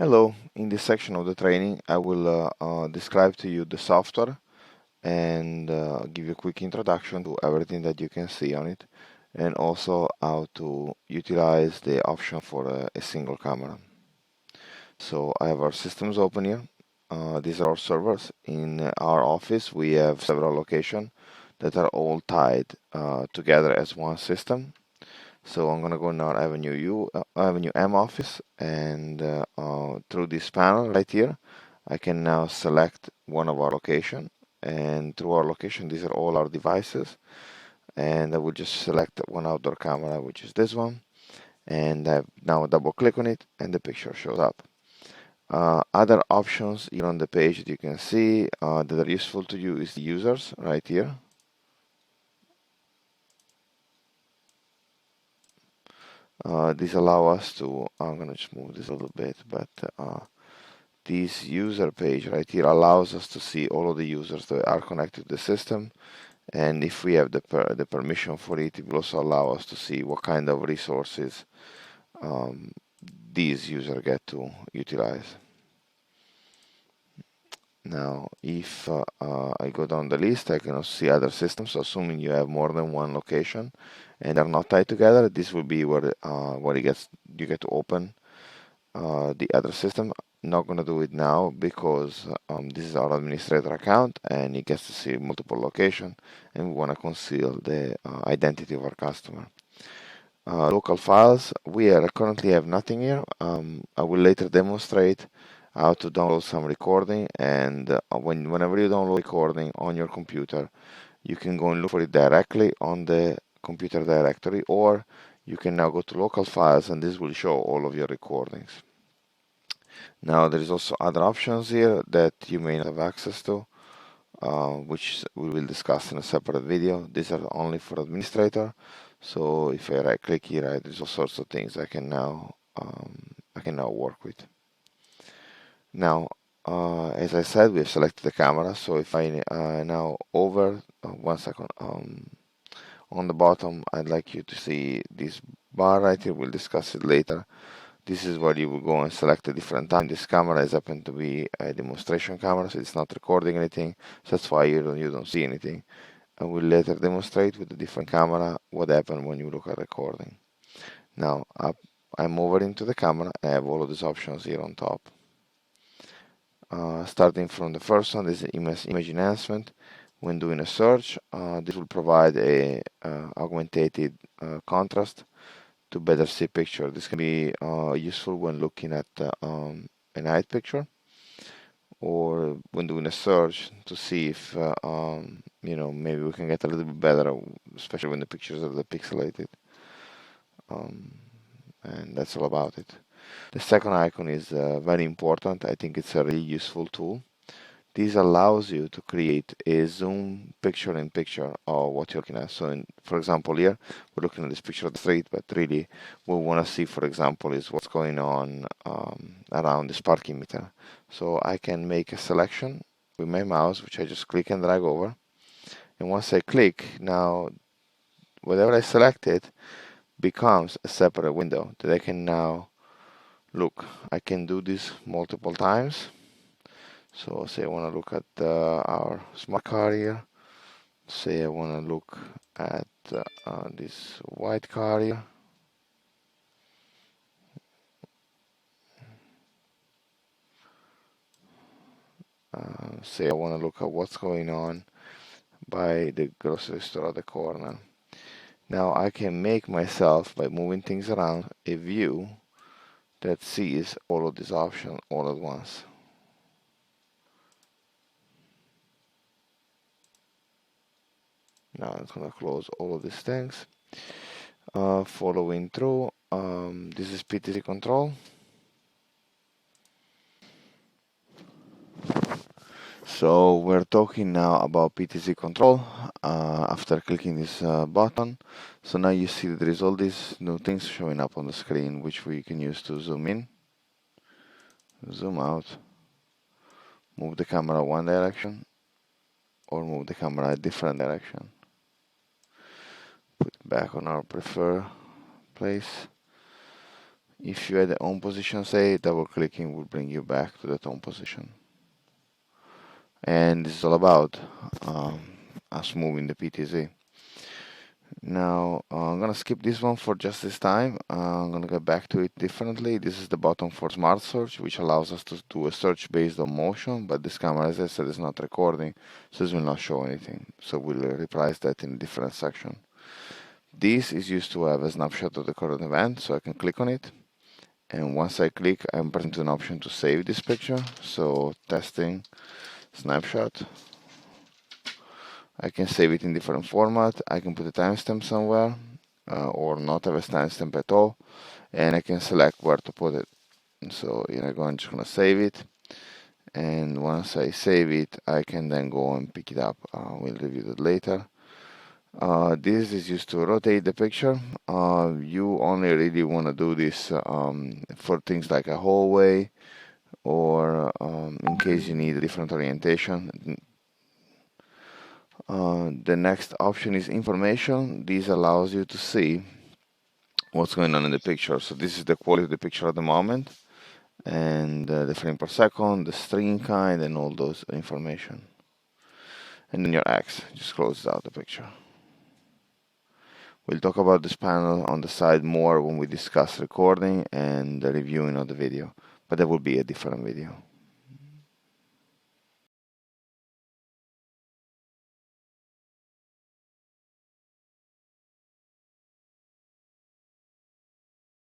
Hello, in this section of the training, I will describe to you the software and give you a quick introduction to everything that you can see on it, and also how to utilize the option for a single camera. So I have our systems open here. These are our servers. In our office, we have several locations that are all tied together as one system. So I'm gonna go now Avenue M office, and through this panel right here, I can now select one of our location, and through our location, these are all our devices, and I will just select one outdoor camera, which is this one, and I now double click on it, and the picture shows up. Other options here on the page that you can see that are useful to you is the users right here. These allow us to, I'm gonna just move this a little bit, but this user page right here allows us to see all of the users that are connected to the system, and if we have the permission for it, it will also allow us to see what kind of resources these users get to utilize. Now, if I go down the list, I can also see other systems. So assuming you have more than one location and they're not tied together, this will be where you get to open the other system. Not going to do it now because this is our administrator account and it gets to see multiple locations, and we want to conceal the identity of our customer. Local files, currently have nothing here. I will later demonstrate how to download some recording, and whenever you download recording on your computer, you can go and look for it directly on the computer directory, or you can now go to local files and this will show all of your recordings. Now there is also other options here that you may not have access to, which we will discuss in a separate video. These are only for administrator. So if I right click here, there's all sorts of things I can now work with. Now, as I said, we have selected the camera. So if I now over 1 second on the bottom, I'd like you to see this bar right here. We'll discuss it later. This is where you will go and select a different time. This camera is happen to be a demonstration camera, so it's not recording anything. So that's why you don't see anything. I will later demonstrate with a different camera what happens when you look at recording. Now I'm over into the camera. I have all of these options here on top. Starting from the first one, this is image enhancement. When doing a search, this will provide a augmented contrast to better see picture. This can be useful when looking at a night picture, or when doing a search to see if maybe we can get a little bit better, especially when the pictures are pixelated. And that's all about it. The second icon is very important. I think it's a really useful tool. This allows you to create a zoom picture-in-picture of what you're looking at. So, for example, here we're looking at this picture of the street, but really what we want to see, for example, is what's going on around this parking meter. So I can make a selection with my mouse, which I just click and drag over. And once I click, now whatever I selected becomes a separate window that I can now look. I can do this multiple times. So say I want to look at our smart car here. Say I want to look at this white car here. Say I want to look at what's going on by the grocery store at the corner. Now I can make myself, by moving things around, a view that sees all of these options all at once. Now I'm going to close all of these things. Following through, this is PTZ control. So we're talking now about PTZ control after clicking this button. So now you see that there is all these new things showing up on the screen, which we can use to zoom in, zoom out, move the camera one direction, or move the camera a different direction. Put it back on our preferred place. If you had the home position, say, double clicking will bring you back to that home position. And this is all about um, us moving the PTZ. Now I'm gonna skip this one for just this time. I'm gonna get back to it differently. This is the button for Smart Search, which allows us to do a search based on motion, but this camera, as I said, is not recording, so this will not show anything. So we'll reprise that in a different section. This is used to have a snapshot of the current event, so I can click on it. And once I click, I'm presented an option to save this picture. So testing snapshot. I can save it in different format. I can put a timestamp somewhere or not have a timestamp at all. And I can select where to put it. So I'm just gonna save it. And once I save it, I can then go and pick it up. We'll review that later. This is used to rotate the picture. You only really want to do this for things like a hallway or in case you need a different orientation. The next option is information. This allows you to see what's going on in the picture. So this is the quality of the picture at the moment, and the frame per second, the string kind, and all those information. And then your X just closes out the picture. We'll talk about this panel on the side more when we discuss recording and the reviewing of the video, but that will be a different video.